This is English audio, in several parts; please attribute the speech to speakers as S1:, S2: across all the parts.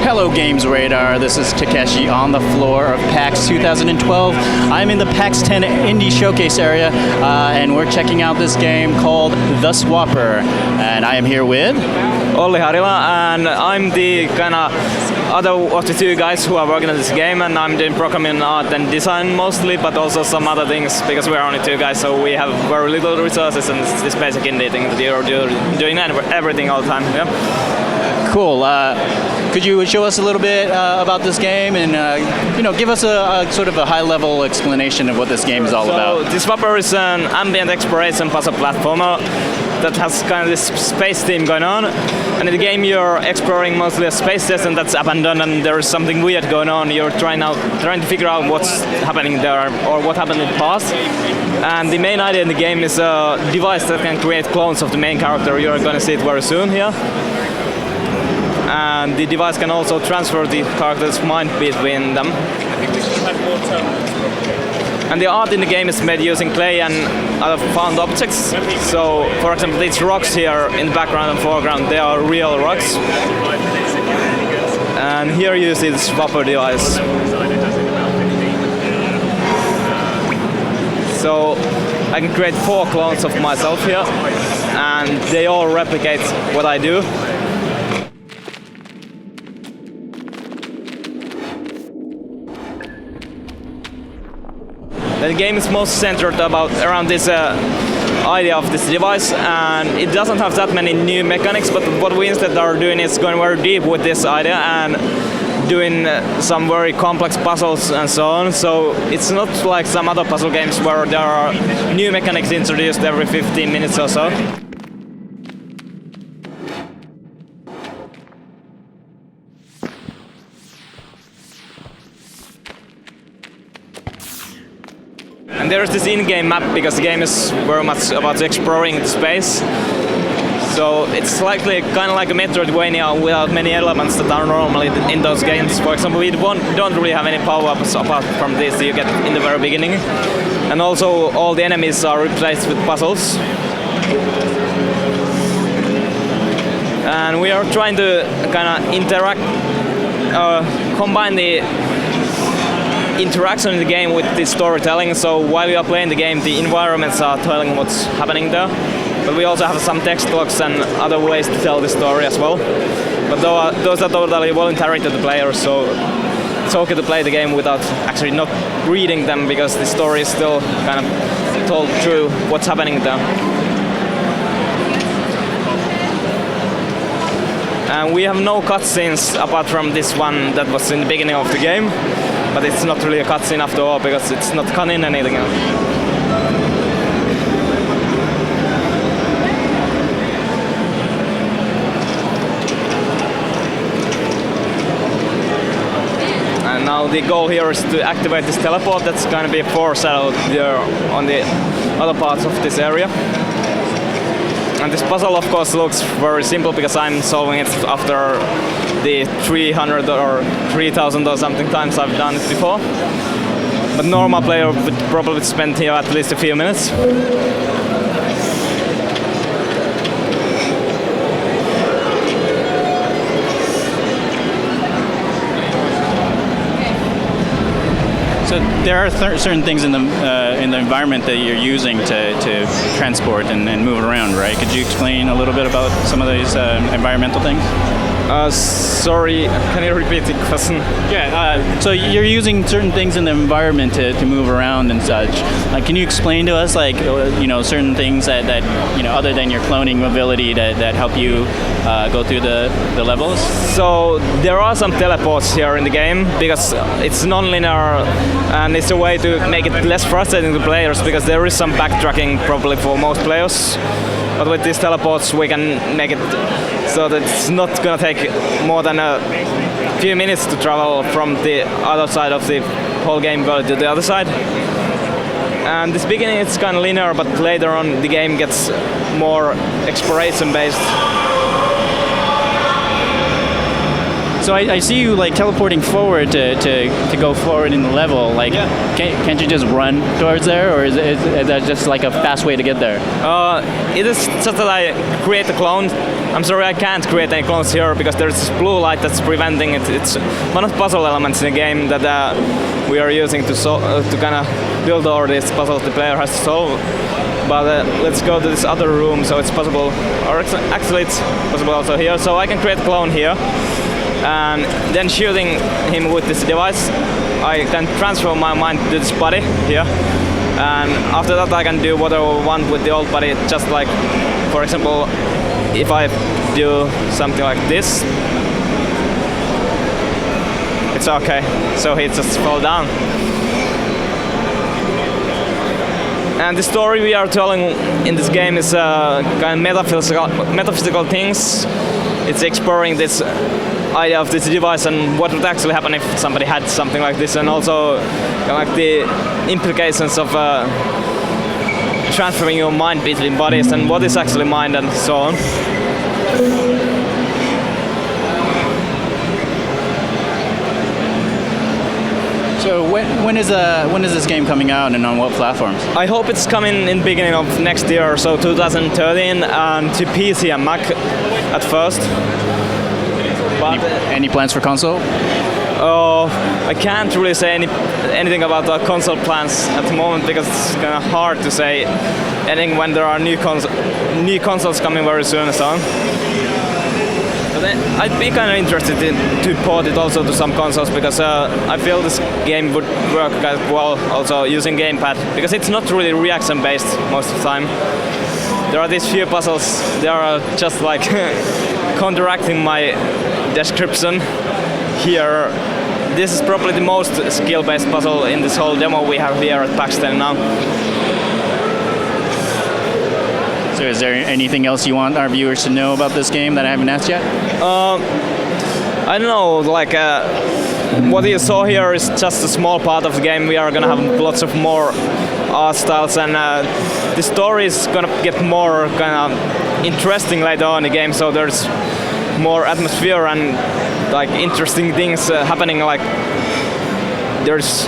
S1: Hello GamesRadar, this is Takeshi on the floor of PAX 2012. I'm in the PAX 10 Indie Showcase area and we're checking out this game called The Swapper. And I am here with
S2: Olli Harila, and I'm the kind of other of the two guys who are working on this game, and I'm doing programming, art and design mostly, but also some other things because we're only two guys, so we have very little resources and it's this basic indie thing that you're doing everything all the time. Yeah.
S1: Cool. Could you show us a little bit about this game and give us a sort of a high-level explanation of what this game is all about?
S2: So, The Swapper is an ambient exploration puzzle platformer that has kind of this space theme going on. And in the game you're exploring mostly a space station that's abandoned and there is something weird going on. You're trying to figure out what's happening there or what happened in the past. And the main idea in the game is a device that can create clones of the main character. You're going to see it very soon here. And the device can also transfer the character's mind between them. And the art in the game is made using clay and other found objects. So, for example, these rocks here in the background and foreground, they are real rocks. And here you see the Swapper device. So, I can create 4 clones of myself here, and they all replicate what I do. The game is most centered around this idea of this device, and it doesn't have that many new mechanics, but what we instead are doing is going very deep with this idea and doing some very complex puzzles and so on. So it's not like some other puzzle games where there are new mechanics introduced every 15 minutes or so. And there's this in-game map because the game is very much about exploring the space. So it's slightly kind of like a Metroidvania without many elements that are normally in those games. For example, we don't really have any power-ups apart from this you get in the very beginning. And also all the enemies are replaced with puzzles. And we are trying to kind of combine the interaction in the game with the storytelling. So while you are playing the game, the environments are telling what's happening there. But we also have some text blocks and other ways to tell the story as well. But those are totally voluntary to the players, so it's okay to play the game without actually not reading them because the story is still kind of told through what's happening there. And we have no cutscenes apart from this one that was in the beginning of the game. But it's not really a cutscene after all because it's not cutting anything else. And now the goal here is to activate this teleport that's going to be foreshadowed there on the other parts of this area. And this puzzle of course looks very simple because I'm solving it after the 300 or 3000 or something times I've done it before. But normal player would probably spend here at least a few minutes.
S1: So there are certain things in the environment that you're using to transport and move around, right? Could you explain a little bit about some of these environmental things?
S2: Sorry, can you repeat the question?
S1: Yeah, so you're using certain things in the environment to move around and such. Can you explain to us, certain things that other than your cloning ability that help you go through the levels?
S2: So there are some teleports here in the game because it's non-linear and it's a way to make it less frustrating to players because there is some backtracking probably for most players. But with these teleports we can make it so that it's not going to take more than a few minutes to travel from the other side of the whole game world to the other side. And this beginning it's kind of linear, but later on the game gets more exploration based.
S1: So I see you like teleporting forward to go forward in the level. Like, can't you just run towards there, or is that just like a fast way to get there?
S2: It is just that I create a clone. I'm sorry, I can't create any clones here because there's this blue light that's preventing it. It's one of the puzzle elements in the game that we are using to kind of build all these puzzles the player has to solve. But let's go to this other room, so it's possible, or actually it's possible also here. So I can create a clone here, and then shooting him with this device, I can transfer my mind to this body here. And after that I can do whatever I want with the old body, just like, for example, if I do something like this, it's okay, so he just fall down. And the story we are telling in this game is kind of metaphysical things. It's exploring this idea of this device and what would actually happen if somebody had something like this, and also kind of like the implications of transferring your mind between bodies and what is actually mind and so on.
S1: So when is this game coming out, and on what platforms?
S2: I hope it's coming in beginning of next year, so 2013, and to PC and Mac at first. But
S1: any plans for console?
S2: I can't really say anything about the console plans at the moment because it's kind of hard to say anything when there are new consoles coming very soon and so on. But I'd be kind of interested to port it also to some consoles because I feel this game would work quite well also using gamepad, because it's not really reaction based most of the time. There are these few puzzles, they are just like counteracting my description here. This is probably the most skill-based puzzle in this whole demo we have here at PAX 10 now.
S1: So is there anything else you want our viewers to know about this game that I haven't asked yet?
S2: I don't know, like what you saw here is just a small part of the game. We are gonna have lots of more art styles, and the story is gonna get more kind of interesting later on in the game, so there's more atmosphere and like interesting things happening. Like there's,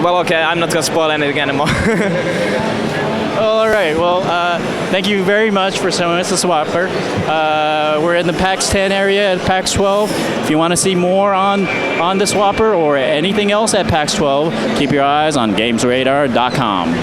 S2: well, okay, I'm not gonna spoil anything anymore.
S1: All right. Well, thank you very much for showing us the Swapper. We're in the PAX 10 area at PAX 12. If you want to see more on the Swapper or anything else at PAX 12, keep your eyes on GamesRadar.com.